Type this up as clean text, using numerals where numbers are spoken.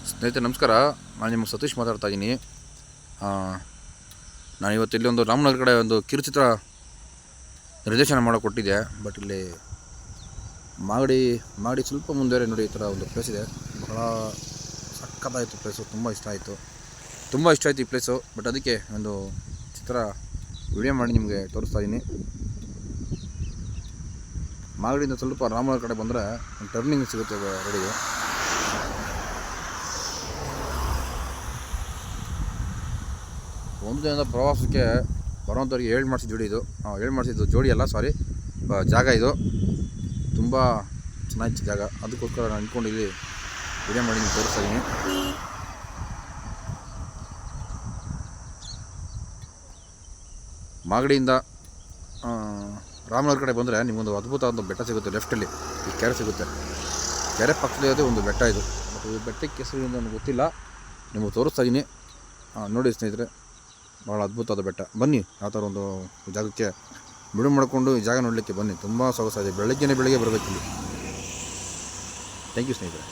ಸ್ನೇಹಿತರೆ ನಮಸ್ಕಾರ. ನಾನು ನಿಮ್ಮ ಸತೀಶ್ ಮಾತಾಡ್ತಾ ಇದ್ದೀನಿ. ನಾನು ಇವತ್ತು ಇಲ್ಲಿ ಒಂದು ರಾಮನಗರ ಕಡೆ ಒಂದು ಕಿರುಚಿತ್ರ ನಿರ್ದೇಶನ ಮಾಡೋಕೆ ಕೊಟ್ಟಿದ್ದೆ. ಬಟ್ ಇಲ್ಲಿ ಮಾಗಡಿ ಸ್ವಲ್ಪ ಮುಂದೆ ನೋಡಿ ಈ ಥರ ಒಂದು ಪ್ಲೇಸ್ ಇದೆ. ಬಹಳ ಸಕ್ಕತ್ತಾಯಿತು ಪ್ಲೇಸು, ತುಂಬ ಇಷ್ಟ ಆಯಿತು ಈ ಪ್ಲೇಸು. ಬಟ್ ಅದಕ್ಕೆ ಒಂದು ಚಿತ್ರ ವಿಡಿಯೋ ಮಾಡಿ ನಿಮಗೆ ತೋರಿಸ್ತಾ ಇದ್ದೀನಿ. ಮಾಗಡಿಯಿಂದ ಸ್ವಲ್ಪ ರಾಮನಗರ ಕಡೆ ಬಂದರೆ ಒಂದು ಟರ್ನಿಂಗ್ ಸಿಗುತ್ತೆ ರೋಡಿಗೆ. ಒಂದು ದಿನದ ಪ್ರವಾಸಕ್ಕೆ ಬರೋವಂಥವ್ರಿಗೆ ಮಾಡಿಸಿದ್ದು ಜೋಡಿ ಅಲ್ಲ, ಸಾರಿ, ಜಾಗ ಇದು ತುಂಬ ಚೆನ್ನಾಗಿತ್ತು ಜಾಗ. ಅದಕ್ಕೋಸ್ಕರ ನಾನು ಅಂದ್ಕೊಂಡು ಇಲ್ಲಿ ವಿಡಿಯೋ ಮಾಡಿ ನಿಮ್ಗೆ ತೋರಿಸ್ತಾ ಇದ್ದೀನಿ. ಮಾಗಡಿಯಿಂದ ರಾಮನಗರ ಕಡೆ ಬಂದರೆ ನಿಮಗೊಂದು ಅದ್ಭುತವಾದ ಬೆಟ್ಟ ಸಿಗುತ್ತೆ. ಲೆಫ್ಟಲ್ಲಿ ಈ ಕೆರೆ ಸಿಗುತ್ತೆ. ಕೆರೆ ಪಕ್ಕದಲ್ಲಿ ಒಂದು ಬೆಟ್ಟ ಇದು. ಬಟ್ ಈ ಬೆಟ್ಟಕ್ಕೆ ಹೆಸರು ನನಗೆ ಗೊತ್ತಿಲ್ಲ, ನಿಮಗೆ ತೋರಿಸ್ತಾ ಇದ್ದೀನಿ. ನೋಡಿ ಸ್ನೇಹಿತರೆ, ಭಾಳ ಅದ್ಭುತವಾದ ಬೆಟ್ಟ. ಬನ್ನಿ ಯಾವ ಥರ ಒಂದು ಜಾಗಕ್ಕೆ ಬಿಡು ಮಾಡಿಕೊಂಡು ಈ ಜಾಗ ನೋಡಲಿಕ್ಕೆ ಬನ್ನಿ. ತುಂಬ ಸೊಗಸಾಗಿದೆ. ಬೆಳಗ್ಗೆ ಬರಬೇಕಿಲ್ಲಿ. ಥ್ಯಾಂಕ್ ಯು ಸ್ನೇಹಿತರೆ.